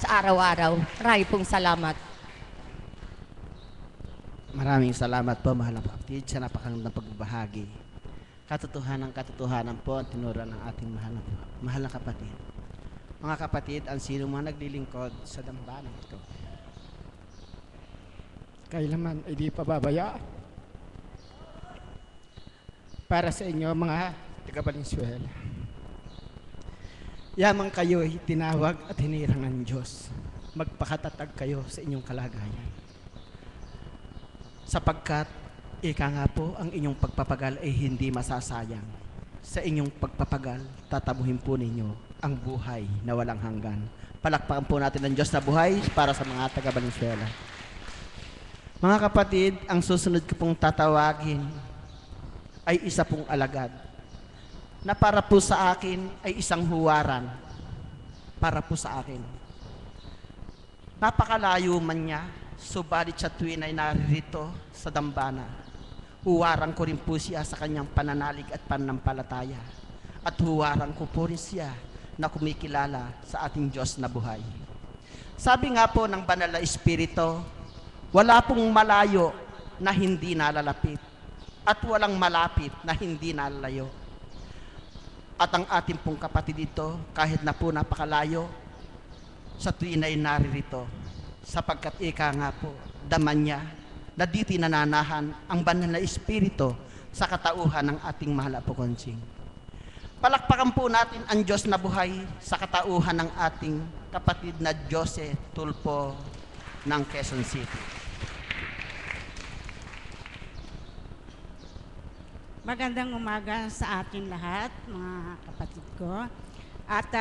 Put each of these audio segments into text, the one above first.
sa araw-araw. Maraming pong salamat. Maraming salamat po, mahal na kapatid, sa napakagandang pagbabahagi. Katotohanan po ang tinura ng ating mahal na kapatid. Mga kapatid, ang sino mga naglilingkod sa dambana ito, kailanman ay di pababaya para sa inyo mga taga-Valenzuela. Yamang kayo ay tinawag at hinirang ng Diyos. Magpakatatag kayo sa inyong kalagayan. Sapagkat, ika nga po, ang inyong pagpapagal ay hindi masasayang. Sa inyong pagpapagal, tatabuhin po ninyo ang buhay na walang hanggan. Palakpakan po natin ang Diyos na buhay para sa mga taga-Valenzuela. Mga kapatid, ang susunod ko pong tatawagin ay isa pong alagad na para po sa akin ay isang huwaran. Para po sa akin. Napakalayo man niya, subalit sa tuwin ay naririto sa dambana. Huwaran ko rin po siya sa kanyang pananalig at pananampalataya. At huwaran ko po rin siya na kumikilala sa ating Diyos na buhay. Sabi nga po ng Banal na Espiritu, wala pong malayo na hindi nalalapit at walang malapit na hindi nalalayo. At ang ating pong kapatid dito, kahit na po napakalayo, sa tuwin ay naririto, sapagkat ika nga po, daman niya, na dito'y nananahan ang Banal na Espiritu sa katauhan ng ating mahal na Pukonsing. Palakpakan po natin ang Diyos na buhay sa katauhan ng ating kapatid na Jose Tulpo ng Quezon City. Magandang umaga sa ating lahat, mga kapatid ko. At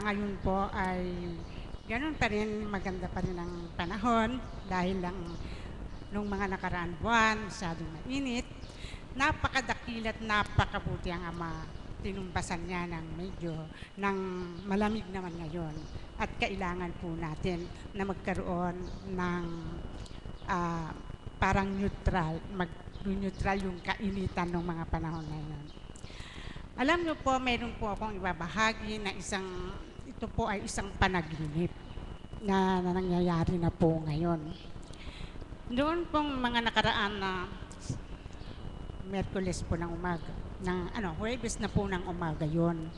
ngayon po ay ganun pa rin, maganda pa rin ang panahon dahil lang nung mga nakaraan buwan, masyadong mainit. Napakadakilat, napakabuti ang Ama. Tinumbasan niya ng medyo ng malamig naman ngayon. At kailangan po natin na magkaroon ng parang neutral yung kainitan ng mga panahon na yun. Alam niyo po, meron po akong ibabahagi na ito po ay isang panaginip na nangyayari na po ngayon. Doon pong mga nakaraan na Miyerkules po ng umaga, Huwebes na po ng umaga yon.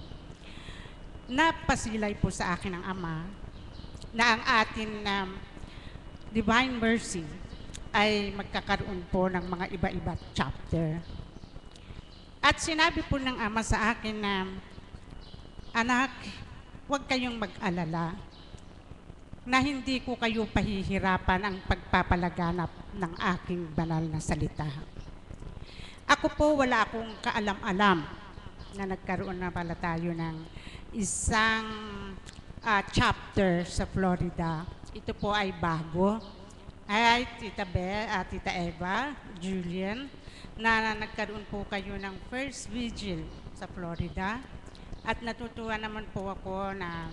Napasilay po sa akin ng Ama na ang atin Divine Mercy ay magkakaroon po ng mga iba-iba chapter. At sinabi po ng Ama sa akin na, anak, huwag kayong mag-alala na hindi ko kayo pahihirapan ang pagpapalaganap ng aking banal na salita. Ako po wala akong kaalam-alam na nagkaroon na pala tayo ng isang chapter sa Florida. Ito po ay bago. Ay, Tita Tita Eva, Julian, na nagkaroon po kayo ng first vigil sa Florida. At natutuwa naman po ako na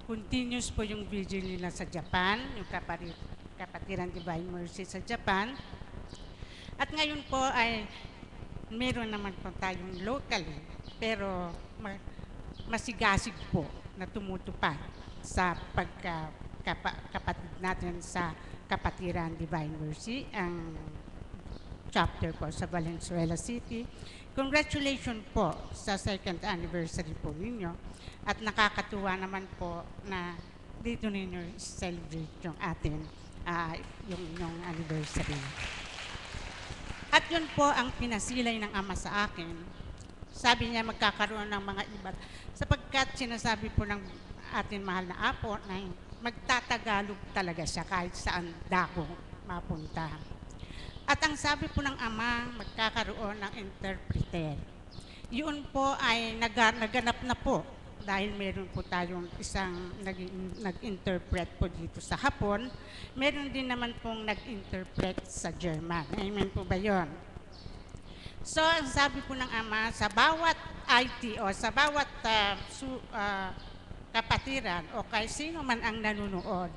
continuous po yung vigil nila sa Japan, yung Kapatiran Divine Mercy sa Japan. At ngayon po ay meron naman po tayong locally, pero masigasig po na tumutupad sa kapatid natin sa Kapatiran Divine Mercy, ang chapter po sa Valenzuela City. Congratulations po sa second anniversary po ninyo at nakakatuwa naman po na dito ninyo celebrate yung atin, yung inyong anniversary. At yun po ang pinasilay ng Ama sa akin. Sabi niya magkakaroon ng mga iba, sapagkat sinasabi po ng atin mahal na Apo na magtatagalog talaga siya kahit saan dako mapunta. At ang sabi po ng Ama, magkakaroon ng interpreter. Yun po ay naganap na po dahil meron po tayong isang nag-interpret po dito sa Hapon. Meron din naman pong nag-interpret sa German. Amen po ba yun? So, ang sabi po ng Ama, sa bawat IT o sa bawat kapatiran o kay sino man ang nanunood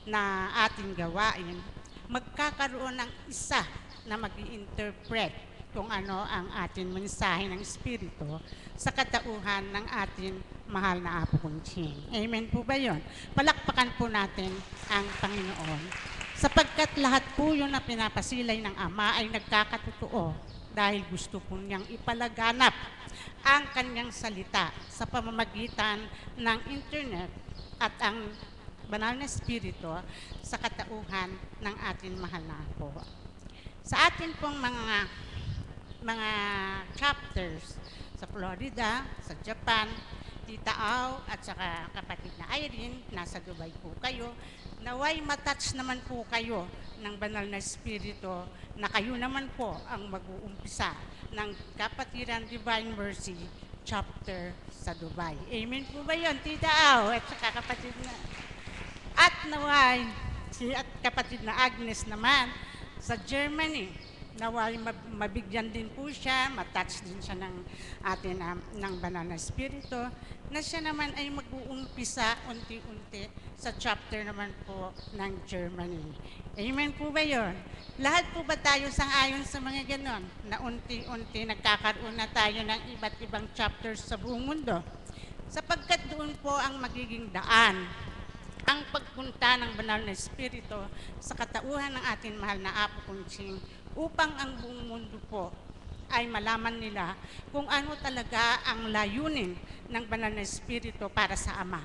na ating gawain, magkakaroon ng isa na mag-i-interpret kung ano ang ating mensahe ng Espiritu sa katauhan ng ating mahal na Apo Kunching. Amen po ba yun? Palakpakan po natin ang Panginoon. Sapagkat lahat po yun na pinapasilay ng Ama ay nagkakatotoo dahil gusto po niyang ipalaganap ang kanyang salita sa pamamagitan ng internet at ang banal na espiritu sa katauhan ng ating mahal na Apo. Sa atin pong mga chapters sa Florida, sa Japan, Tita Au at saka kapatid na Irene, nasa Dubai po kayo, naway matouch naman po kayo ng banal na espiritu na kayo naman po ang mag-uumpisa ng Kapatiran Divine Mercy chapter sa Dubai. Amen po ba yun, Tita Au at saka kapatid na? At naway, at kapatid na Agnes naman sa Germany, naway mabigyan din po siya, matouch din siya ng atin ng banal na espiritu, na siya naman ay mag-uumpisa unti-unti sa chapter naman po ng Germany. Amen po ba yun? Lahat po ba tayo sang-ayon sa mga ganon, na unti-unti nagkakaroon na tayo ng iba't ibang chapters sa buong mundo? Sapagkat doon po ang magiging daan ang pagpunta ng banal na espiritu sa katauhan ng ating mahal na Apo Kunching upang ang buong mundo po ay malaman nila kung ano talaga ang layunin ng banal na espiritu para sa Ama.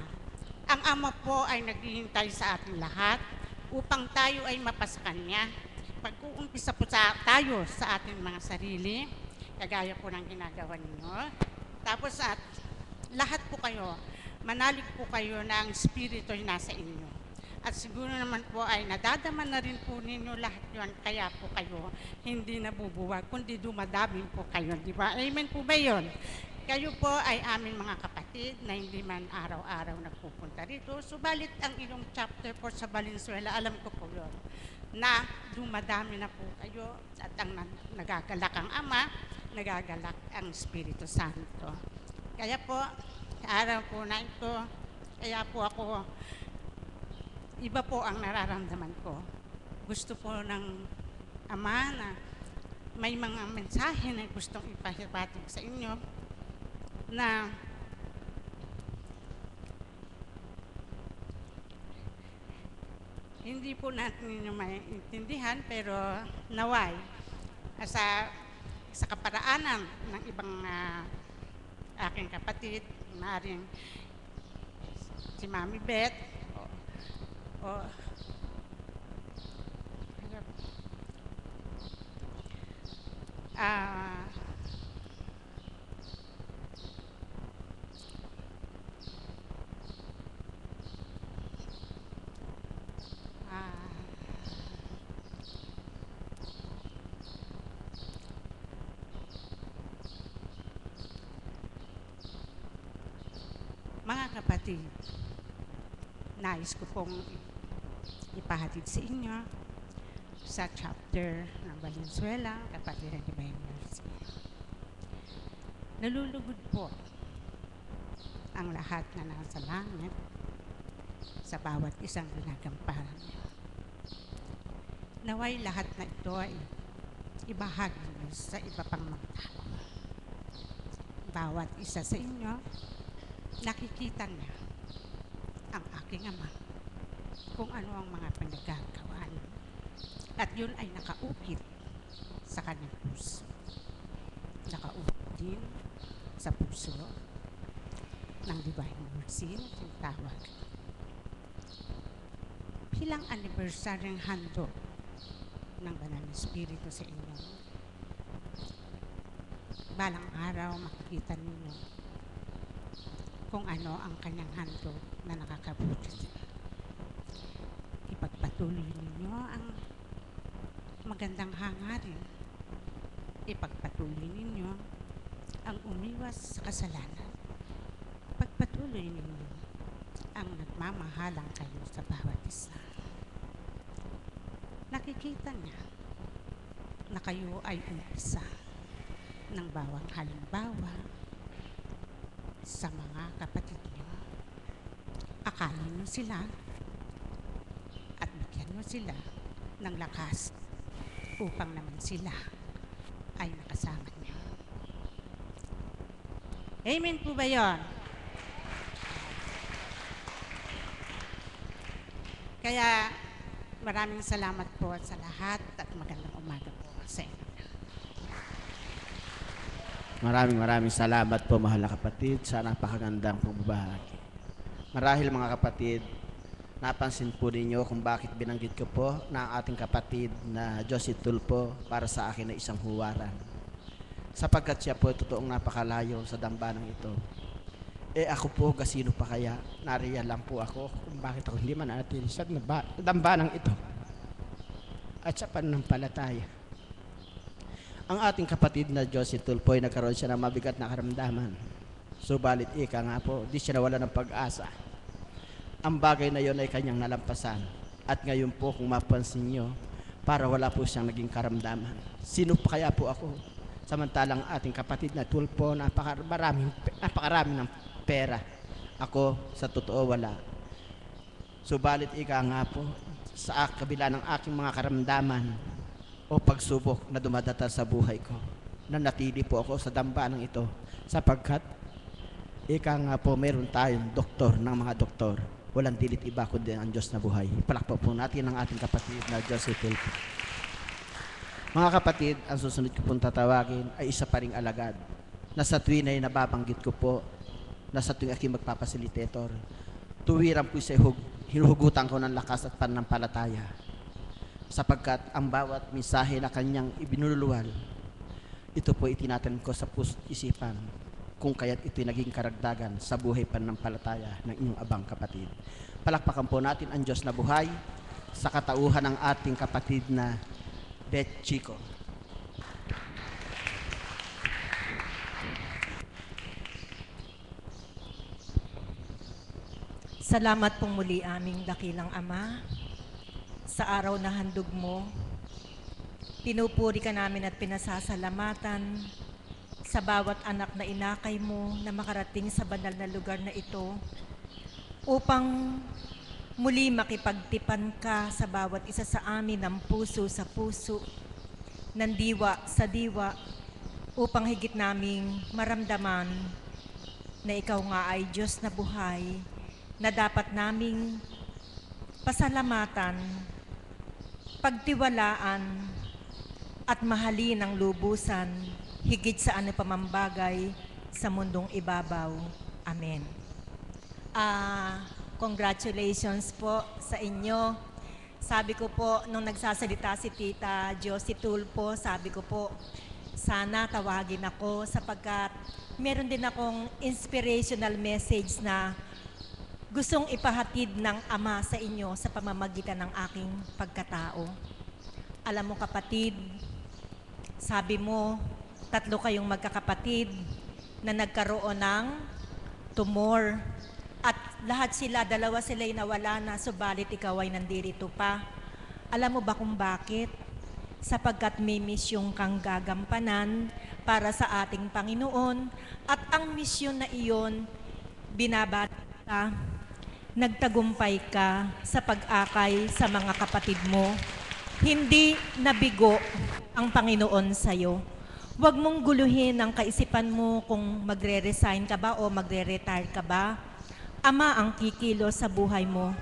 Ang Ama po ay naghihintay sa ating lahat upang tayo ay mapasa Kanya. Pag-uumpisa po tayo sa ating mga sarili, kagaya po ng ginagawa ninyo. Tapos at lahat po kayo, manalig po kayo na ang espiritu ay nasa inyo. At siguro naman po ay nadadama na rin po ninyo lahat yun, kaya po kayo hindi nabubuwag, kundi dumadami po kayo, di ba? Amen po ba yun? Kayo po ay aming mga kapatid na hindi man araw-araw nagpupunta rito. Subalit ang inyong chapter po sa Valenzuela, alam ko po yun, na dumadami na po kayo at ang nagagalak ang Ama, nagagalak ang Espiritu Santo. Kaya po, sa araw po na ito, kaya po ako, iba po ang nararamdaman ko. Gusto po ng Ama na may mga mensahe na gustong ipahibatid sa inyo na hindi po natin ninyo maintindihan, pero naway sa kaparaanan ng ibang aking kapatid, maaaring si Mami Beth o mga kapatid, nais ko pong ipahatid sa inyo sa chapter ng Valenzuela, Kapatiran Divine Mercy. Nalulugod po ang lahat na nasa langit sa bawat isang ginagamparan niyo. Naway lahat na ito ay ibahagi niyo sa iba pang mga tao. Bawat isa sa inyo, nakikita niya ang aking Ama kung ano ang mga pinagagawa niya. At yun ay nakaukit sa kanyang puso. Nakaukit din sa puso ng Divine Mercy na tinatawag. Bilang anniversaryong handog ng Banal na Espiritu sa inyo, balang araw makikita ninyo kung ano ang kanyang handog na nakakabuti. Ipagpatuloy ninyo ang magandang hangarin. Ipagpatuloy ninyo ang umiwas sa kasalanan. Pagpatuloy ninyo ang nagmamahalang kayo sa bawat isa. Nakikita niya na kayo ay umpisa ng bawang halimbawa sa mga kapatid niyo. Akalin niyo sila at bigyan niyo sila ng lakas upang naman sila ay nakasama niyo. Amen po ba yun? Kaya maraming salamat po sa lahat at magandang umaga po sa inyo. Maraming salamat po, mahal na kapatid, sa napakagandang pagbabahagi. Marahil mga kapatid, napansin po ninyo kung bakit binanggit ko po na ang ating kapatid na Josie Tulpo para sa akin na isang huwaran. Sapagkat siya po totoong napakalayo sa dambanang ito. Ako po, gasino pa kaya? Nariyan lang po ako kung bakit ako hindi man natin sa dambanang ito. At sa pananampalataya. Ang ating kapatid na Josie Tulpo ay nagkaroon siya ng mabigat na karamdaman. Subalit ika nga po, di siya nawala ng pag-asa. Ang bagay na yon ay kanyang nalampasan. At ngayon po, kung mapansin nyo, para wala po siyang naging karamdaman. Sino pa kaya po ako? Samantalang ating kapatid na Tulpo, napakarami ng pera. Ako, sa totoo, wala. Subalit ika nga po, sa kabila ng aking mga karamdaman o pagsubok na dumadatal sa buhay ko, nanatili po ako sa dambanang ito sapagkat ika nga po meron tayong doktor ng mga doktor. Walang dilit iba kundi ang Diyos na buhay. Palakpak po natin ang ating kapatid na Josie Tulpo. Mga kapatid, ang susunod ko pong tatawagin ay isa pa ring alagad na sa tuwin ay nababanggit ko po na sa tuwing aking magpapasilitator, tuwiran po siya hinuhugutan ko ng lakas at pananampalataya sapagkat ang bawat mensahe na kanyang ibinululuwal, ito po itinatanim ko sa puso't isipan kung kaya't ito'y naging karagdagan sa buhay pananampalataya ng inyong abang kapatid. Palakpakan po natin ang Diyos na buhay sa katauhan ng ating kapatid na Beth Chico. Salamat pong muli aming dakilang Ama sa araw na handog mo. Pinupuri ka namin at pinasasalamatan sa bawat anak na inakay mo na makarating sa banal na lugar na ito upang muli makipagtipan ka sa bawat isa sa amin ng puso sa puso, ng diwa sa diwa, upang higit naming maramdaman na ikaw nga ay Diyos na buhay na dapat naming pasalamatan, pagtiwalaan at mahalin ang lubusan higit sa ano pa mang bagay sa mundong ibabaw. Amen. Congratulations po sa inyo. Sabi ko po, nung nagsasalita si Tita Josie Tulpo, sabi ko po, sana tawagin ako sapagkat meron din akong inspirational message na gustong ipahatid ng Ama sa inyo sa pamamagitan ng aking pagkatao. Alam mo kapatid, sabi mo, 3 kayong magkakapatid na nagkaroon ng tumor. At lahat sila, 2 sila'y nawala na, subalit ikaw ay nandirito pa. Alam mo ba kung bakit? Sapagkat may misyong kang gagampanan para sa ating Panginoon at ang misyon na iyon, binabati ka, nagtagumpay ka sa pag-akay sa mga kapatid mo. Hindi nabigo ang Panginoon sa'yo. Huwag mong guluhin ang kaisipan mo kung magre-resign ka ba o magre-retire ka ba. Ama ang kikilo sa buhay mo.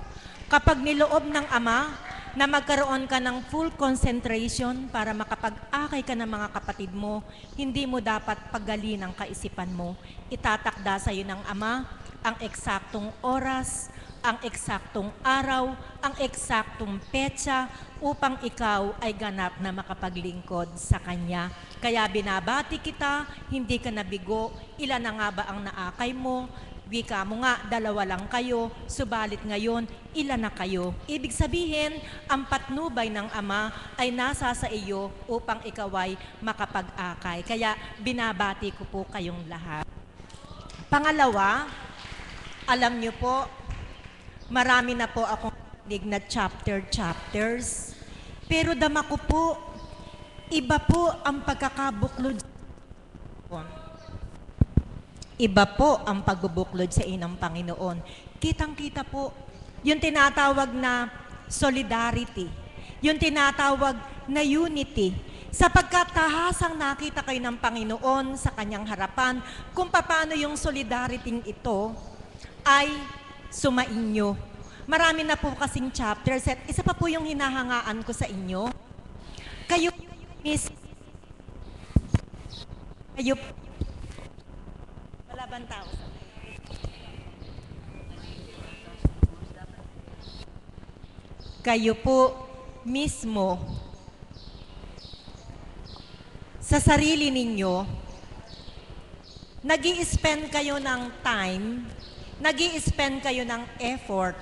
Kapag niloob ng Ama na magkaroon ka ng full concentration para makapag-akay ka ng mga kapatid mo, hindi mo dapat paggalin ang kaisipan mo. Itatakda sa iyo ng Ama ang eksaktong oras, ang eksaktong araw, ang eksaktong petsa upang ikaw ay ganap na makapaglingkod sa Kanya. Kaya binabati kita, hindi ka nabigo. Ilan na nga ba ang naakay mo? Wika mo nga, 2 lang kayo, subalit ngayon, ilan na kayo? Ibig sabihin, ang patnubay ng Ama ay nasa sa iyo upang ikaw ay makapag-akay. Kaya binabati ko po kayong lahat. Pangalawa, alam niyo po, marami na po akong dig na chapters, pero dama ko po, iba po ang pagkakabuklod. Iba po ang pagbubuklod sa inang Panginoon. Kitang-kita po, yung tinatawag na solidarity, yung tinatawag na unity, sapagkat tahasang nakita kayo ng Panginoon sa Kanyang harapan kung paano yung solidarity ito ay sumainyo. Marami na po kasing chapters at isa pa po yung hinahangaan ko sa inyo. Kayo, miss, kayo, wala bang tao? Kayo po mismo, sa sarili ninyo, nag-i-spend kayo ng time, nag-i-spend kayo ng effort,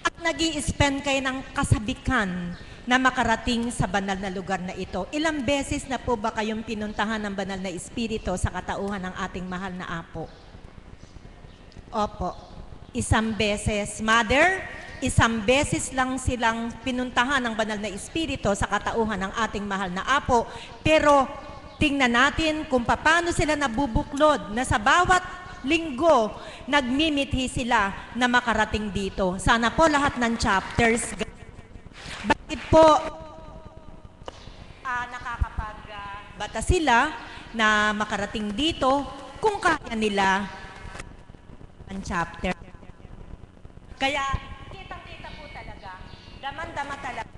at nag-i-spend kayo ng kasabikan na makarating sa banal na lugar na ito. Ilang beses na po ba kayong pinuntahan ng banal na Espiritu sa katauhan ng ating mahal na Apo? Opo, isang beses. Mother, isang beses lang silang pinuntahan ng banal na Espiritu sa katauhan ng ating mahal na Apo. Pero tingnan natin kung paano sila nabubuklod na sa bawat linggo, nagmimithi sila na makarating dito. Sana po lahat ng chapters. Bakit po nakakapagbata sila na makarating dito kung kaya nila ang chapter? Kaya kitang-kita po talaga, daman-dama talaga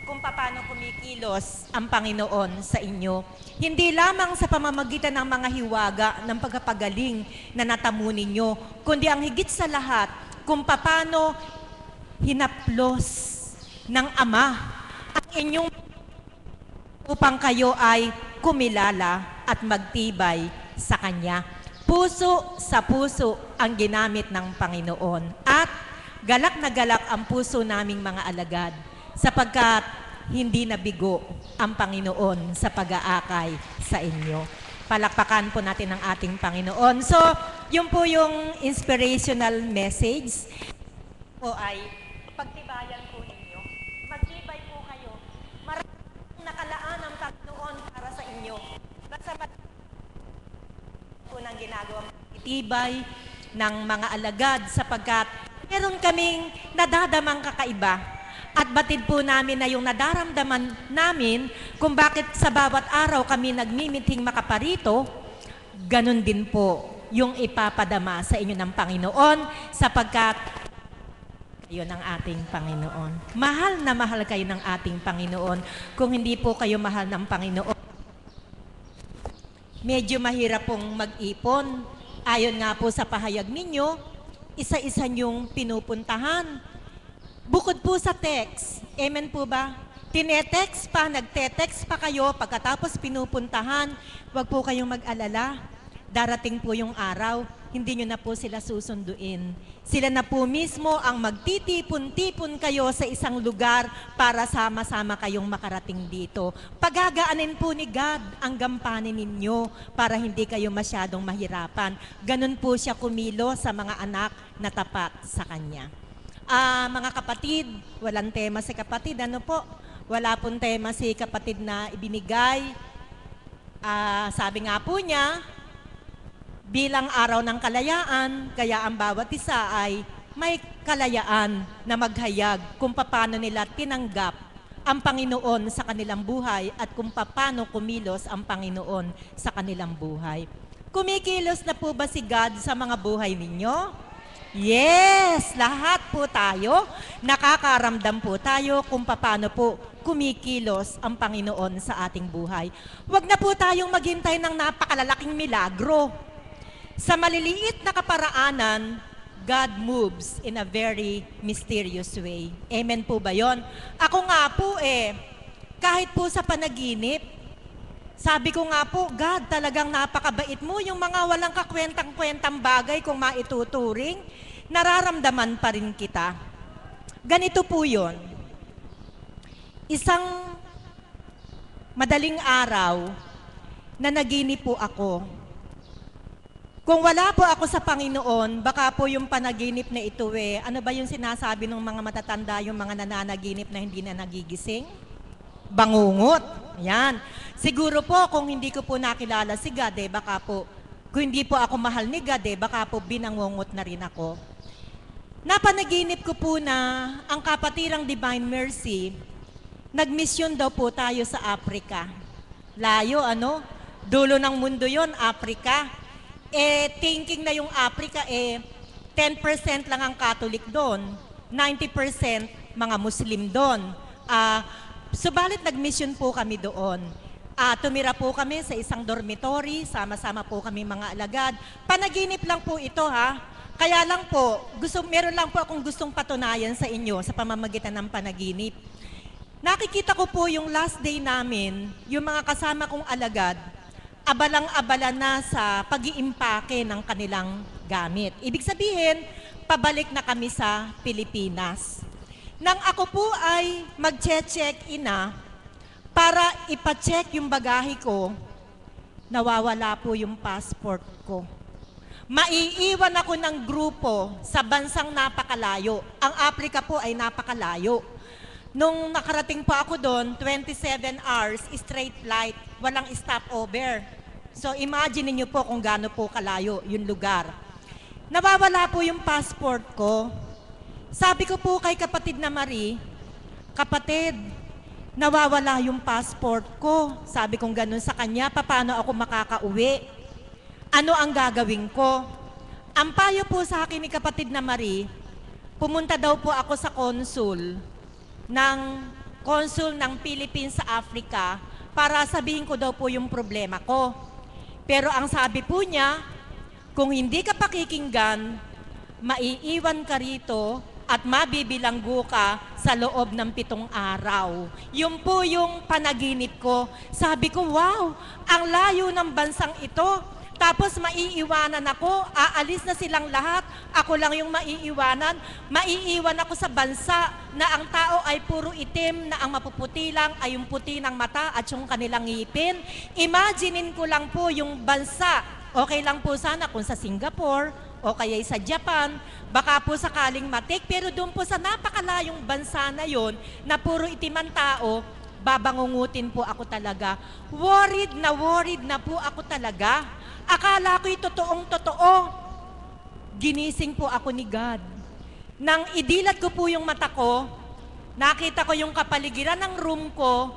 kung paano kumikilos ang Panginoon sa inyo. Hindi lamang sa pamamagitan ng mga hiwaga ng pagpapagaling na natamo ninyo, kundi ang higit sa lahat kung paano hinaplos ng Ama ang inyong upang kayo ay kumilala at magtibay sa Kanya. Puso sa puso ang ginamit ng Panginoon at galak na galak ang puso naming mga alagad sapagkat hindi nabigo ang Panginoon sa pag-aakay sa inyo. Palakpakan po natin ang ating Panginoon. So, yun po yung inspirational message po ay pagtibayan po ninyo. Magtibay po kayo. Maraming nakalaan ang Panginoon para sa inyo. Basta po ng ginagawang itibay ng mga alagad sapagkat meron kaming nadadamang kakaiba. At batid po namin na yung nadaramdaman namin kung bakit sa bawat araw kami nagmimiting makaparito, ganun din po yung ipapadama sa inyo ng Panginoon sapagkat kayo ng ating Panginoon. Mahal na mahal kayo ng ating Panginoon. Kung hindi po kayo mahal ng Panginoon, medyo mahirap pong mag-ipon. Ayon nga po sa pahayag ninyo, isa-isa niyong pinupuntahan. Bukod po sa text, amen po ba? Tinetext pa, nagte-text pa kayo, pagkatapos pinupuntahan, wag po kayong mag-alala. Darating po yung araw, hindi nyo na po sila susunduin. Sila na po mismo ang magtitipon-tipon kayo sa isang lugar para sama-sama kayong makarating dito. Pagagaanin po ni God ang gampanin ninyo para hindi kayo masyadong mahirapan. Ganun po siya kumilo sa mga anak na tapat sa Kanya. Mga kapatid, walang tema si kapatid. Ano po? Wala pong tema si kapatid na ibinigay. Sabi nga po niya, bilang araw ng kalayaan, kaya ang bawat isa ay may kalayaan na maghayag kung paano nila tinanggap ang Panginoon sa kanilang buhay at kung paano kumilos ang Panginoon sa kanilang buhay. Kumikilos na po ba si God sa mga buhay ninyo? Yes, lahat po tayo, nakakaramdam po tayo kung paano po kumikilos ang Panginoon sa ating buhay. Huwag na po tayong maghintay ng napakalalaking milagro. Sa maliliit na kaparaanan, God moves in a very mysterious way. Amen po ba yon? Ako nga po kahit po sa panaginip, sabi ko nga po, God, talagang napakabait mo. Yung mga walang kakwentang-kwentang bagay kung maituturing, nararamdaman pa rin kita. Ganito po yun. Isang madaling araw na naginip po ako. Kung wala po ako sa Panginoon, baka po yung panaginip na ito ano ba yung sinasabi ng mga matatanda, yung mga nananaginip na hindi na nagigising? Bangungot. Yan. Siguro po, kung hindi ko po nakilala si God, baka po, kung hindi po ako mahal ni God, baka po binangungot na rin ako. Napanaginip ko po na ang kapatirang Divine Mercy, nagmisyon daw po tayo sa Africa. Layo, dulo ng mundo yon, Africa. Thinking na yung Africa, 10% lang ang Catholic doon. 90% mga Muslim doon. Subalit nag-mission po kami doon. Tumira po kami sa isang dormitory, sama-sama po kami mga alagad. Panaginip lang po ito ha. Kaya lang po, meron lang po akong gustong patunayan sa inyo sa pamamagitan ng panaginip. Nakikita ko po yung last day namin, yung mga kasama kong alagad, abalang-abala na sa pag-iimpake ng kanilang gamit. Ibig sabihin, pabalik na kami sa Pilipinas. Nang ako po ay mag-check-in na, para ipacheck yung bagahe ko, nawawala po yung passport ko. Maiiwan ako ng grupo sa bansang napakalayo. Ang Africa po ay napakalayo. Nung nakarating po ako doon, 27 hours, straight flight, walang stopover. So imagine niyo po kung gaano po kalayo yung lugar. Nawawala po yung passport ko. Sabi ko po kay kapatid na Marie, kapatid, nawawala yung passport ko. Sabi kong ganun sa kanya, paano ako makakauwi? Ano ang gagawin ko? Ang payo po sa akin ni kapatid na Marie, pumunta daw po ako sa consul ng Philippines sa Africa para sabihin ko daw po yung problema ko. Pero ang sabi po niya, kung hindi ka pakikinggan, maiiwan ka rito at mabibilanggo ka sa loob ng 7 araw. Yun po yung panaginip ko. Sabi ko, wow, ang layo ng bansang ito. Tapos maiiwanan ako, aalis na silang lahat, ako lang yung maiiwanan. Maiiwan ako sa bansa na ang tao ay puro itim, na ang mapuputi lang ay yung puti ng mata at yung kanilang ngipin. Imaginein ko lang po yung bansa. Okay lang po sana kung sa Singapore o kaya sa Japan, baka po sakaling matik, pero doon po sa napakalayong bansa na yon na puro itim ang tao, babangungutin po ako talaga. Worried na po ako talaga. Akala ko'y totoong-totoo. Ginising po ako ni God. Nang idilat ko po yung mata ko, nakita ko yung kapaligiran ng room ko,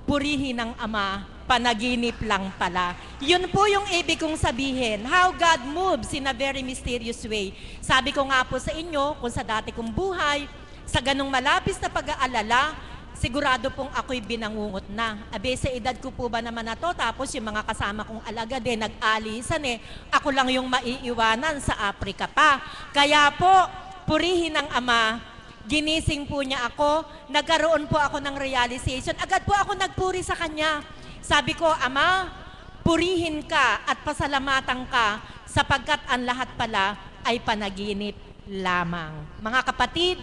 purihin ng Ama, panaginip lang pala. Yun po yung ibig kong sabihin, how God moves in a very mysterious way. Sabi ko nga po sa inyo, kung sa dati kong buhay, sa ganong malapis na pag-aalala, sigurado pong ako'y binangungot na. Abe, sa edad ko po ba naman na to, tapos yung mga kasama kong alagad nag-alisan ako lang yung maiiwanan sa Africa pa. Kaya po, purihin ng Ama, ginising po niya ako, nagkaroon po ako ng realization. Agad po ako nagpuri sa Kanya. Sabi ko, Ama, purihin ka at pasalamatan ka sapagkat ang lahat pala ay panaginip lamang. Mga kapatid,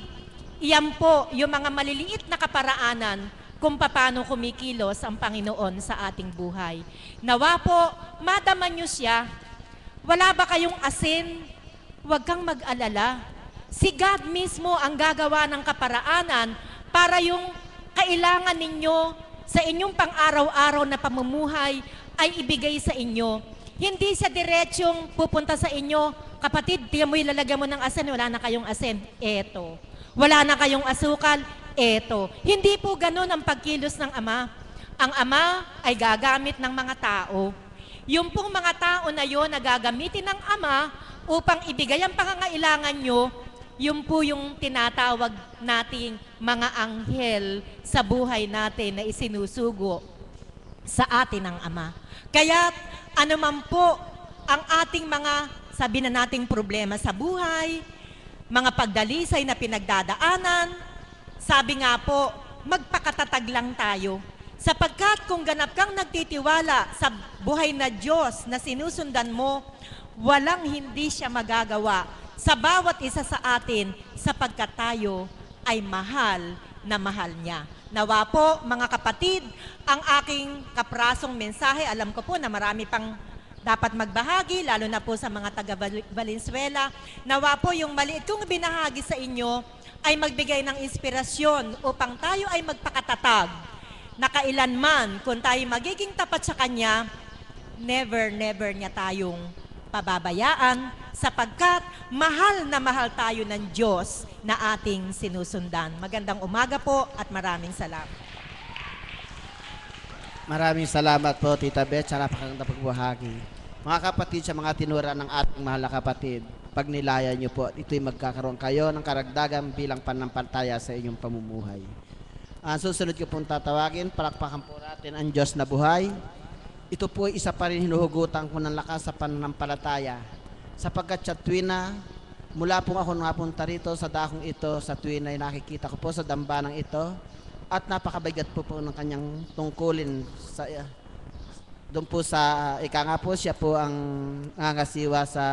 iyan po yung mga maliliit na kaparaanan kung paano kumikilos ang Panginoon sa ating buhay. Nawa po, madaman niyo siya. Wala ba kayong asin? Huwag kang mag-alala. Si God mismo ang gagawa ng kaparaanan para yung kailangan ninyo sa inyong pang-araw-araw na pamumuhay ay ibigay sa inyo. Hindi siya diretsong pupunta sa inyo, kapatid, tiyan mo ilalagyan mo ng asin, wala na kayong asin. Eto. Wala na kayong asukal, eto. Hindi po ganun ang pagkilos ng Ama. Ang Ama ay gagamit ng mga tao. Yung pong mga tao na yon na gagamitin ng Ama upang ibigay ang pangangailangan nyo, yun po yung tinatawag nating mga anghel sa buhay natin na isinusugo sa atin ng Ama. Kaya anuman po ang ating mga, sabi na nating problema sa buhay, mga pagdalisay na pinagdadaanan, sabi nga po, magpakatatag lang tayo. Sapagkat kung ganap kang nagtitiwala sa buhay na Diyos na sinusundan mo, walang hindi siya magagawa sa bawat isa sa atin sapagkat tayo ay mahal na mahal niya. Nawa po, mga kapatid, ang aking kaprasong mensahe, alam ko po na marami pang dapat magbahagi, lalo na po sa mga taga Valenzuela. Nawa po yung maliit kong binahagi sa inyo ay magbigay ng inspirasyon upang tayo ay magpakatatag na kailanman kung tayo magiging tapat sa Kanya, never niya tayong pababayaan sapagkat mahal na mahal tayo ng Diyos na ating sinusundan. Magandang umaga po at maraming salamat. Maraming salamat po, Tita Beth, sa napakagandang pagbahagi. Mga kapatid, sa mga tinura ng ating mahal na kapatid, pag nilaya nyo po, ito'y magkakaroon kayo ng karagdagan bilang pananampalataya sa inyong pamumuhay. Ang susunod ko pong tatawagin, palakpakan po natin ang Diyos na buhay. Ito po ay isa pa rin hinuhugutan ko ng lakas sa pananampalataya. Sapagkat sa tuwin na mula po ako napunta rito sa dakong ito, sa tuwin na nakikita ko po sa dambanang ito, at napakabigat po ng kanyang tungkulin sa doon po sa ika nga po siya po ang nangangasiwa sa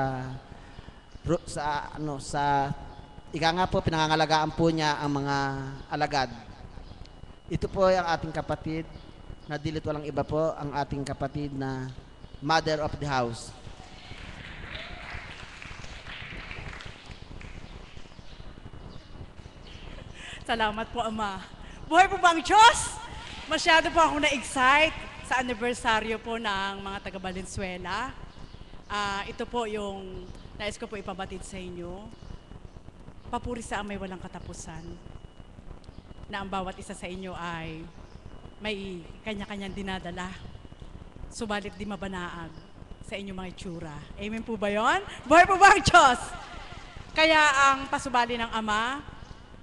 ika nga po pinangangalagaan po niya ang mga alagad. Ito po ay ang ating kapatid na dilit walang iba po, ang ating kapatid na mother of the house. Salamat po, Ama. Buhay po ba ang Diyos? Masyado po ako na-excite sa anibersaryo po ng mga taga Valenzuela. Ito po yung nais ko po ipabatid sa inyo. Papuri sa amay walang katapusan, na ang bawat isa sa inyo ay may kanya-kanyang dinadala, subalit di mabanaag sa inyong mga itsura. Amen po ba yun? Buhay po ba ang Diyos? Kaya ang pasubali ng Ama,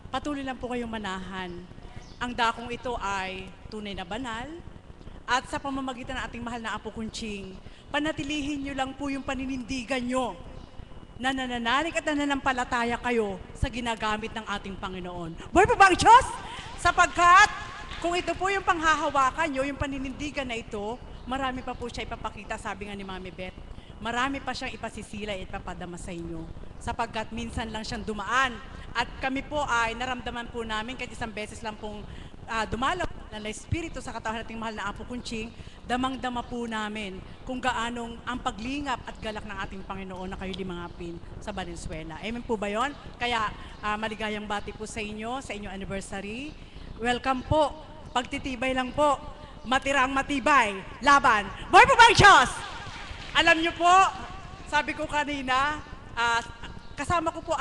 patuloy lang po kayong manahan. Ang dakong ito ay tunay na banal, at sa pamamagitan ng ating mahal na Apo Kunching, panatilihin nyo lang po yung paninindigan nyo na nananalig at nananampalataya kayo sa ginagamit ng ating Panginoon. Buhay po ba ang Diyos? Sapagkat kung ito po yung panghahawakan nyo, yung paninindigan na ito, marami pa po siya ipapakita, sabi nga ni Mami Beth. Marami pa siyang ipasisila at ipapadama sa inyo. Sapagkat minsan lang siyang dumaan. At kami po ay naramdaman po namin kahit isang beses lang pong dumalaw ng Espiritu sa katawan nating mahal na Apo Kunching, damang-dama po namin kung gaanong ang paglingap at galak ng ating Panginoon na kayo limangapin sa Valenzuela. Amen po ba yun? Kaya maligayang bati po sa inyong anniversary. Welcome po. Pagtitibay lang po. Matirang matibay. Laban. Buhay po ba ang Diyos? Alam niyo po, sabi ko kanina, kasama ko po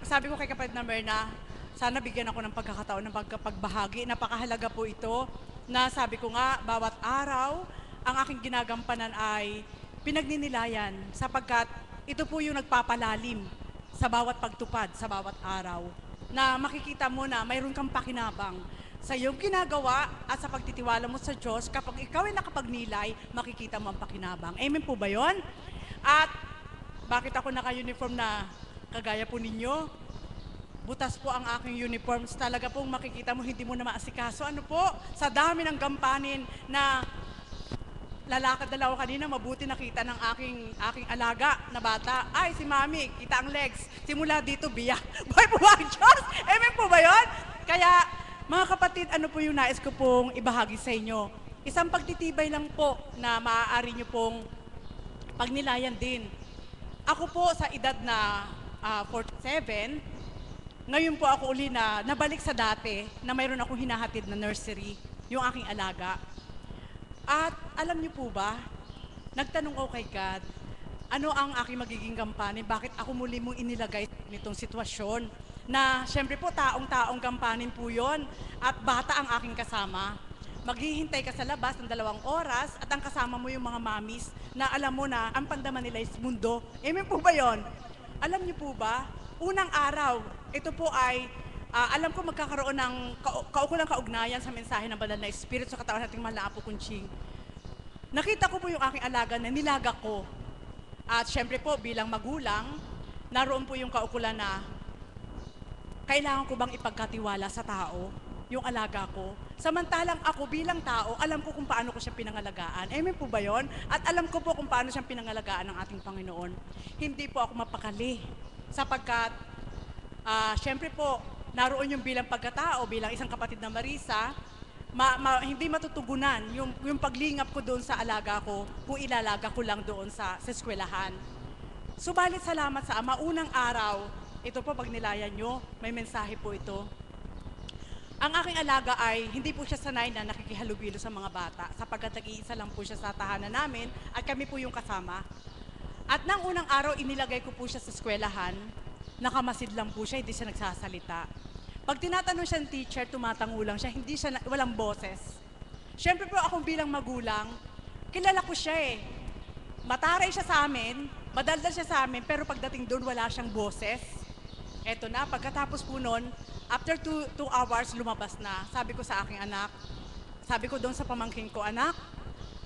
sabi ko kay kapatid na Merna, sana bigyan ako ng pagkakataon ng pagpagbahagi. Napakahalaga po ito na sabi ko nga, bawat araw, ang aking ginagampanan ay pinagninilayan sapagkat ito po yung nagpapalalim sa bawat pagtupad, sa bawat araw. Na makikita mo na mayroon kang pakinabang sa iyong ginagawa at sa pagtitiwala mo sa Diyos. Kapag ikaw ay nakapagnilay, makikita mo ang pakinabang. Amen po ba yun? At bakit ako naka-uniform na kagaya po ninyo? Butas po ang aking uniforms. Talaga pong makikita mo, hindi mo na maasikaso. Ano po? Sa dami ng gampanin na lalakad na ako kanina, mabuti nakita ng aking alaga na bata. Ay, si Mami, kita ang legs. Simula dito, biyak. Buhay po ba ang Diyos? Amen po ba yun? Kaya, mga kapatid, ano po yung nais ko pong ibahagi sa inyo? Isang pagtitibay lang po na maaari nyo pong pagnilayan din. Ako po sa edad na 47, ngayon po ako uli na nabalik sa dati na mayroon akong hinahatid na nursery, yung aking alaga. At alam niyo po ba, nagtanong ako kay God, ano ang aking magiging gampanin? Bakit ako muli mong inilagay nitong sitwasyon? Na syempre po, taong-taong gampanin po yon at bata ang aking kasama. Maghihintay ka sa labas ng 2 oras at ang kasama mo yung mga mamis na alam mo na ang pandaman nila is mundo. Amen po ba yon? Alam niyo po ba, unang araw, ito po ay, alam ko magkakaroon ng kaukulang kaugnayan sa mensahe ng Banal na Espiritu sa katawan nating mahal na Apo Kunching. Nakita ko po yung aking alaga na nilaga ko. At syempre po, bilang magulang, naroon po yung kaukulan na kailangan ko bang ipagkatiwala sa tao, yung alaga ko. Samantalang ako bilang tao, alam ko kung paano ko siya pinangalagaan. Amen po ba yun? At alam ko po kung paano siya pinangalagaan ng ating Panginoon. Hindi po ako mapakali. Sapagkat, syempre po, naroon yung bilang pagkatao, bilang isang kapatid na Marisa, hindi matutugunan yung paglingap ko doon sa alaga ko kung ilalaga ko lang doon sa eskwelahan. Subalit salamat sa Ama, unang araw, ito po pag nilayan nyo, may mensahe po ito. Ang aking alaga ay hindi po siya sanay na nakikihalubilo sa mga bata sapagkat nag-iisa lang po siya sa tahanan namin at kami po yung kasama. At nang unang araw, inilagay ko po siya sa eskwelahan, nakamasid lang po siya, hindi siya nagsasalita. Pag tinatanong siya ng teacher, tumatango lang siya, walang boses. Siyempre po akong bilang magulang, kilala ko siya eh. Mataray siya sa amin, Madaldal siya sa amin, pero pagdating doon, wala siyang boses. Eto na, pagkatapos po noon, after 2 hours, lumabas na. Sabi ko sa aking anak, sabi ko doon sa pamangkin ko, anak,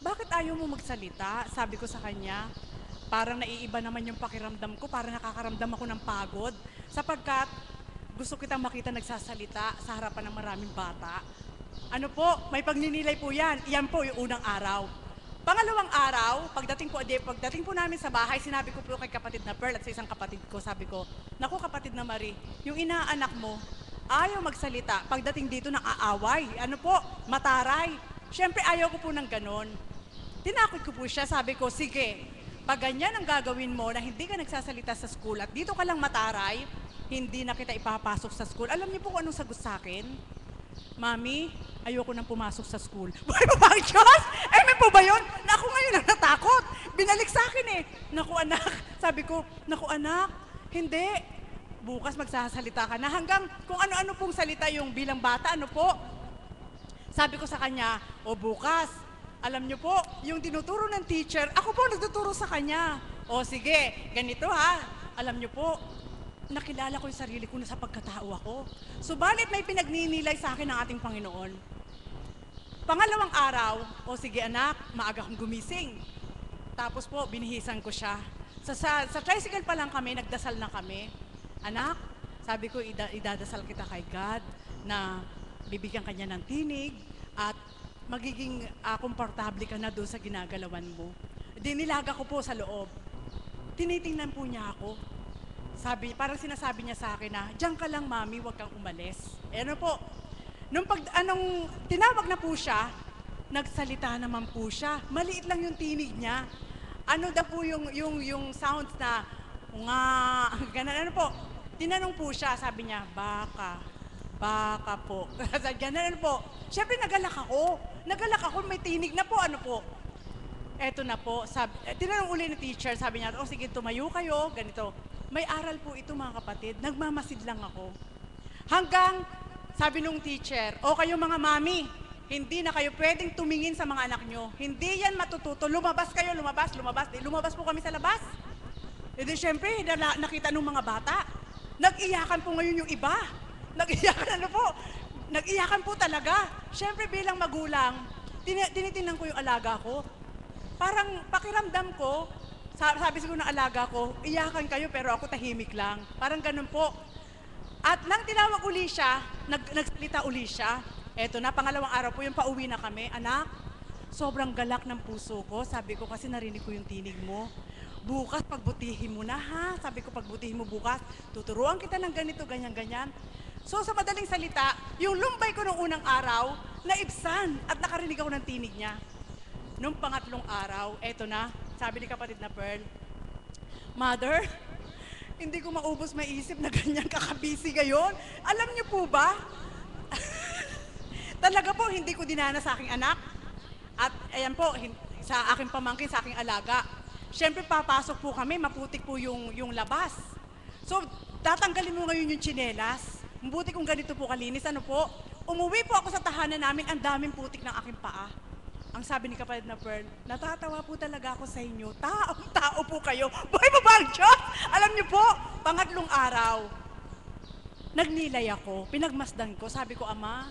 bakit ayaw mo magsalita? Sabi ko sa kanya, parang naiiba naman yung pakiramdam ko, parang nakakaramdam ako ng pagod. Sapagkat gusto kitang makita nagsasalita sa harapan ng maraming bata. Ano po, may pagninilay po yan. Iyan po yung unang araw. Pangalawang araw, pagdating po namin sa bahay, sinabi ko po kay kapatid na Pearl at sa isang kapatid ko, sabi ko, naku kapatid na Marie, yung inaanak mo, ayaw magsalita. Pagdating dito, nang-aaway. Ano po, mataray. Siyempre, ayaw ko po ng ganon. Tinakot ko po siya, sabi ko, sige, pag ganyan ang gagawin mo na hindi ka nagsasalita sa school at dito ka lang mataray, hindi na kita ipapasok sa school. Alam niyo po kung anong sagot sa akin? Mami, ayoko nang pumasok sa school. Buhay pa ba ang Diyos? May po ba yun? Naku, ngayon ang natakot. Binalik sa akin eh. Naku anak, sabi ko, naku anak, hindi. Bukas magsasalita ka na hanggang kung ano-ano pong salita yung bilang bata, ano po. Sabi ko sa kanya, o bukas, alam niyo po, yung tinuturo ng teacher, ako po nagtuturo sa kanya. O sige, ganito ha, alam niyo po, nakilala ko yung sarili ko na sa pagkatao ako. Subalit may pinagninilay sa akin ng ating Panginoon. Pangalawang araw, o sige anak, maaga kong gumising. Tapos po, binihisan ko siya. Sa tricycle pa lang kami, nagdasal na kami. Anak, sabi ko, idadasal kita kay God na bibigyan kanya ng tinig at magiging komportable ka na doon sa ginagalawan mo. Dinilaga ko po sa loob. Tinitingnan po niya ako. Parang sinasabi niya sa akin na, diyan ka lang mami, huwag kang umalis. Ano po, tinawag na po siya, nagsalita naman po siya. Maliit lang yung tinig niya. Ano daw po yung sounds na, nga, ganun, ano po. Tinanong po siya, sabi niya, baka po. Ganun po. Siyempre nagalak ako, may tinig na po, ano po. Eto na po, tinanong uli ni teacher, sabi niya, sige, tumayo kayo, ganito. May aral po ito mga kapatid, nagmamasid lang ako. Hanggang, sabi nung teacher, kayo mga mami, hindi na kayo pwedeng tumingin sa mga anak nyo. Hindi yan matututo, lumabas kayo, lumabas. Lumabas po kami sa labas. E di syempre, nakita nung mga bata, nag-iyakan po ngayon yung iba. Nag-iyakan po talaga. Syempre bilang magulang, tinitingnan ko yung alaga ko. Parang pakiramdam ko, sabi siguro ng alaga ko, iyakan kayo pero ako tahimik lang. Parang ganun po. At nang tinawag uli siya, nagsalita uli siya. Eto na, pangalawang araw po yung pauwi na kami. Anak, sobrang galak ng puso ko. Sabi ko kasi narinig ko yung tinig mo. Bukas pagbutihin mo na ha. Sabi ko pagbutihin mo bukas, tuturuan kita ng ganito, ganyan. So sa madaling salita, yung lumbay ko nung unang araw, naibsan at nakarinig ako ng tinig niya. Nung pangatlong araw, eto na, sabi ni kapatid na Pearl, Mother, hindi ko maubos maisip na ganyan kakabisi ngayon. Alam niyo po ba? Talaga po, hindi ko dinana sa aking anak. At ayan po, sa aking pamangkin, sa aking alaga. Siyempre, papasok po kami, maputik po yung labas. So, tatanggalin mo ngayon yung tsinelas. Mabuti kung ganito po kalinis. Ano po? Umuwi po ako sa tahanan namin, ang daming putik ng aking paa. Ang sabi ni kapatid na Pearl, natatawa po talaga ako sa inyo. Tao po kayo. Buhay mo ba ang Diyos? Alam niyo po, pangatlong araw, nagnilay ako, pinagmasdan ko. Sabi ko, Ama,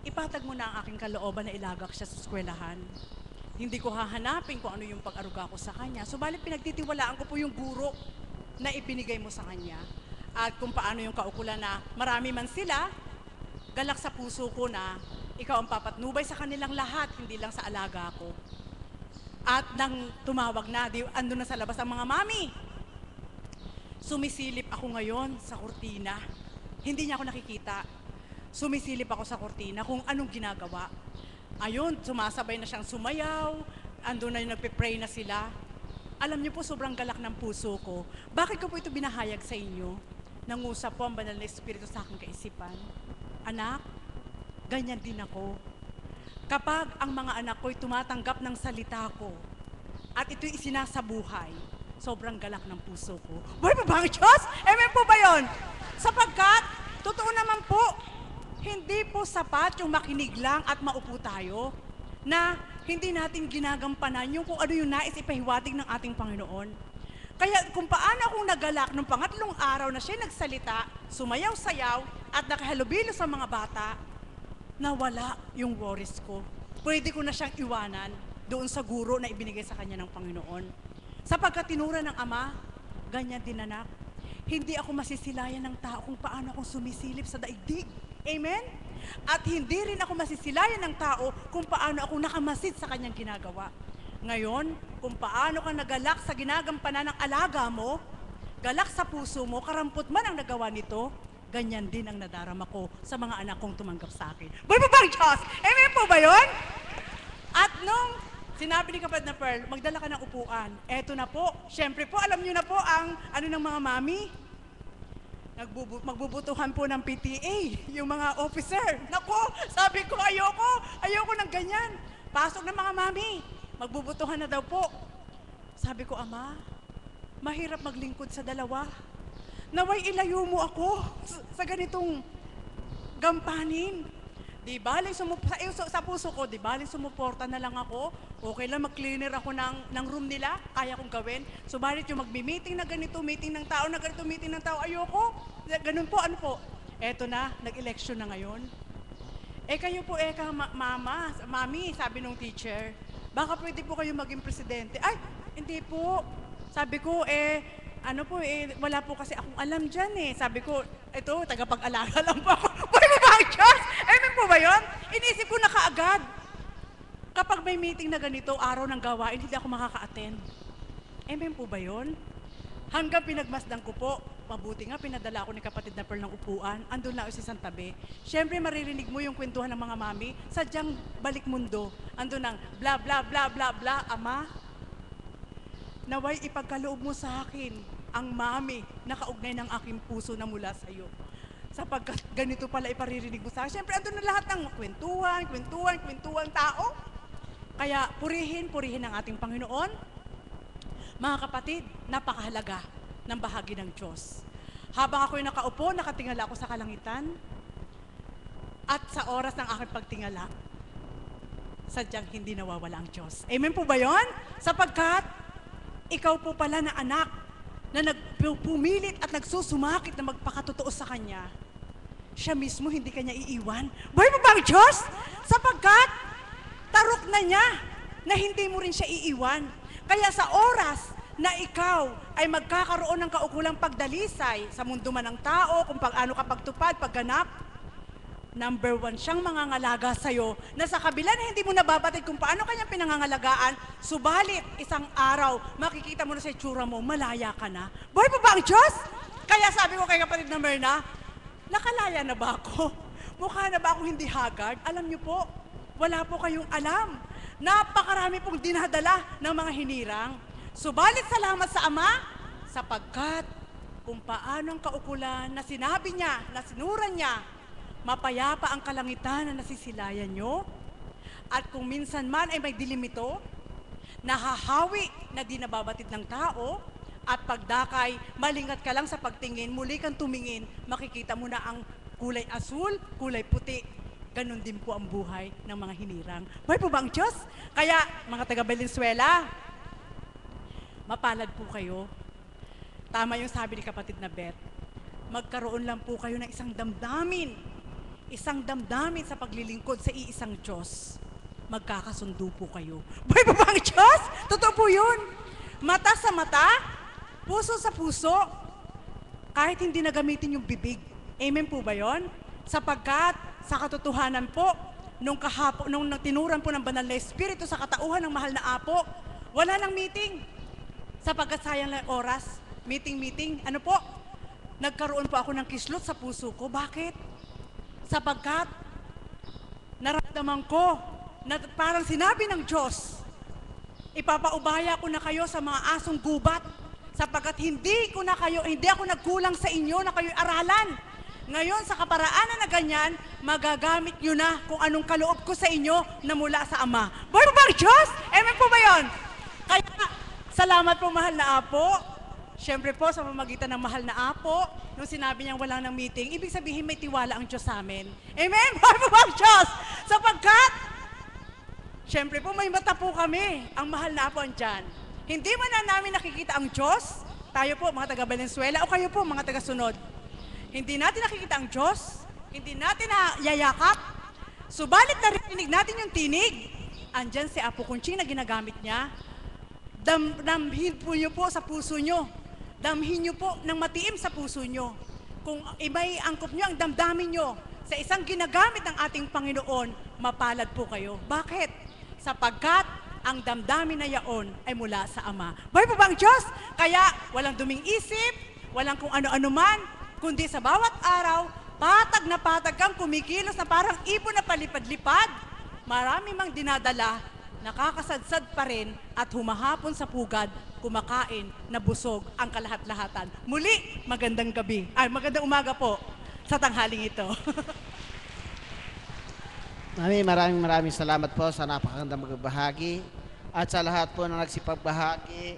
ipatag mo na ang aking kalooban na ilagak siya sa eskwelahan. Hindi ko hahanapin kung ano yung pag-aruga ko sa kanya. Subalit pinagtitiwalaan ko po yung guro na ibinigay mo sa kanya. At kung paano yung kaukulan na marami man sila, galak sa puso ko na ikaw ang papatnubay sa kanilang lahat, hindi lang sa alaga ko. At nang tumawag na, andun na sa labas ang mga mami. Sumisilip ako ngayon sa kurtina. Hindi niya ako nakikita. Sumisilip ako sa kurtina kung anong ginagawa. Ayun, sumasabay na siyang sumayaw. Andun na yung nagpe-pray na sila. Alam niyo po, sobrang galak ng puso ko. Bakit ko po ito binahayag sa inyo? Nangusap po ang banal na Espiritu sa aking kaisipan. Anak, ganyan din ako. Kapag ang mga anak ko'y tumatanggap ng salita ko at ito'y isinasabuhay, sobrang galak ng puso ko. Buhay pa ba ang Diyos? Amen po ba yun? Sapagkat, totoo naman po, hindi po sapat yung makinig lang at maupo tayo na hindi natin ginagampanan yung kung ano yung nais ipahiwatig ng ating Panginoon. Kaya kung paano akong nagalak nung pangatlong araw na siya nagsalita, sumayaw-sayaw, at nakahalubilo sa mga bata, nawala yung worries ko. Pwede ko na siyang iwanan doon sa guro na ibinigay sa kanya ng Panginoon. Sapagkat tinura ng Ama, ganyan din anak. Hindi ako masisilayan ng tao kung paano akong sumisilip sa daigdig. Amen? At hindi rin ako masisilayan ng tao kung paano ako nakamasid sa kanyang ginagawa. Ngayon, kung paano ka nagalak sa ginagampanan ng alaga mo, galak sa puso mo, karampot man ang nagawa nito, ganyan din ang nadarama ko sa mga anak kong tumanggap sa akin. Boy po bang Diyos? Amen po ba yun? At nung sinabi ni kapatid na Pearl, magdala ka ng upuan. Eto na po. Siyempre po, alam nyo na po ang ano ng mga mami. Magbubutuhan po ng PTA, yung mga officer. Nako, sabi ko, ayoko ng ganyan. Pasok ng mga mami. Magbubutuhan na daw po. Sabi ko, Ama, mahirap maglingkod sa dalawa. Naway ilayo mo ako sa ganitong gampanin. Di baling sa puso ko, di baling sumuporta na lang ako. Okay lang, mag-cleaner ako ng room nila, kaya kong gawin. Subalit yung magmi-meeting na ganito, meeting ng tao, meeting ng tao, ayoko. Ganun po, ano po. Eto na, nag-election na ngayon. Kayo po, mami, sabi nung teacher, baka pwede po kayo maging presidente. Ay, hindi po. Sabi ko, wala po kasi akong alam dyan eh. Sabi ko, ito, tagapag-alaga lang po ako. Pwede ba ang Diyos? Amen po ba yun? Inisip ko na kaagad. Kapag may meeting na ganito, araw ng gawain, hindi ako makaka-attend. Amen po ba yun? Hanggang pinagmasdan ko po, mabuti nga, pinadala ako ni kapatid na Pearl ng upuan, andun lang ako sa isang tabi. Siyempre, maririnig mo yung kwentuhan ng mga mami, sadyang balik mundo. Andun ang bla bla bla bla bla, Ama. Naway ipagkaloob mo sa akin ang mami na kaugnay ng aking puso na mula sa iyo. Sapagkat ganito pala iparirinig mo sa akin. Siyempre, andun na lahat ng kwentuhan tao. Kaya purihin ang ating Panginoon. Mga kapatid, napakahalaga ng bahagi ng Diyos. Habang ako'y nakaupo, nakatingala ako sa kalangitan, at sa oras ng aking pagtingala, sadyang hindi nawawala ang Diyos. Amen po ba yun? Sapagkat, ikaw po pala na anak na nagpumilit at nagsusumakit na magpakatotoo sa Kanya, siya mismo hindi Kanya iiwan. Buhay mo ba ang Diyos? Sapagkat, tarok na niya na hindi mo rin siya iiwan. Kaya sa oras na ikaw ay magkakaroon ng kaukulang pagdalisay sa mundo man ng tao, kung paano ka pagtupad, pagganap, number one siyang mangangalaga sa'yo na sa kabila na hindi mo nababatid kung paano kanyang pinangangalagaan, subalit isang araw, makikita mo na sa itsura mo, malaya ka na. Buhay pa ba ang Diyos? Kaya sabi ko kay kapatid na Merna, nakalaya na ba ako? Mukha na ba akong hindi haggard? Alam niyo po, wala po kayong alam. Napakarami pong dinadala ng mga hinirang. Subalit salamat sa Ama, sapagkat kung paano ang kaukulan na sinabi niya, na sinuran niya, mapayapa ang kalangitan na nasisilayan nyo, at kung minsan man ay may dilim ito, nahahawi na di nababatid ng tao, at pagdakay, malingat ka lang sa pagtingin, muli kang tumingin, makikita mo na ang kulay asul, kulay puti. Ganon din po ang buhay ng mga hinirang. Buhay po ba ang Diyos? Kaya, mga taga Valenzuela, mapalad po kayo. Tama yung sabi ni kapatid na Beth, magkaroon lang po kayo ng isang damdamin sa paglilingkod sa iisang Diyos. Magkakasundo po kayo. Buhay po ba ang Diyos? Totoo po yun. Mata sa mata, puso sa puso, kahit hindi na gamitin yung bibig. Amen po ba yun? Sapagkat, sa katotohanan po, nung tinuran po ng banal na Espiritu sa katauhan ng mahal na Apo, wala nang meeting. Sapagkat sayang lang oras, meeting, ano po? Nagkaroon po ako ng kislot sa puso ko. Bakit? Sapagkat, naramdaman ko na parang sinabi ng Diyos, ipapaubaya ko na kayo sa mga asong gubat, sapagkat hindi ako nagkulang sa inyo na kayo'y aralan. Ngayon, sa kaparaanan na ganyan, magagamit nyo na kung anong kaloob ko sa inyo na mula sa Ama. Buhay mo ba ang Diyos? Amen po ba yun? Kaya, salamat po mahal na Apo. Siyempre po, sa pamamagitan ng mahal na Apo, nung sinabi niyang wala ng meeting, ibig sabihin may tiwala ang Diyos sa amin. Amen? Buhay mo ba ang Diyos? Sapagkat, siyempre po, may mata po kami. Ang mahal na Apo andyan. Hindi man na namin nakikita ang Diyos, tayo po mga taga Valenzuela o kayo po mga taga-sunod, hindi natin nakikita ang Diyos, hindi natin nayayakap, subalit narinig natin yung tinig. Andyan si Apo Kunching na ginagamit niya. Damhin po niyo po sa puso niyo. Damhin niyo po ng matiim sa puso niyo. Kung iba'y angkop niyo ang damdamin niyo sa isang ginagamit ng ating Panginoon, mapalad po kayo. Bakit? Sapagkat ang damdamin na yaon ay mula sa Ama. Buhay po ba ang Diyos? Kaya walang duming isip, walang kung ano-ano man, kundi sa bawat araw, patag na patag kang kumikilos na parang ibon na palipad-lipad. Marami mang dinadala, nakakasadsad pa rin at humahapon sa pugad, kumakain na busog ang kalahat-lahatan. Muli, magandang gabi. Ay, magandang umaga po sa tanghaling ito. Maraming salamat po sa napakagandang magbahagi at sa lahat po na nagsipagbahagi.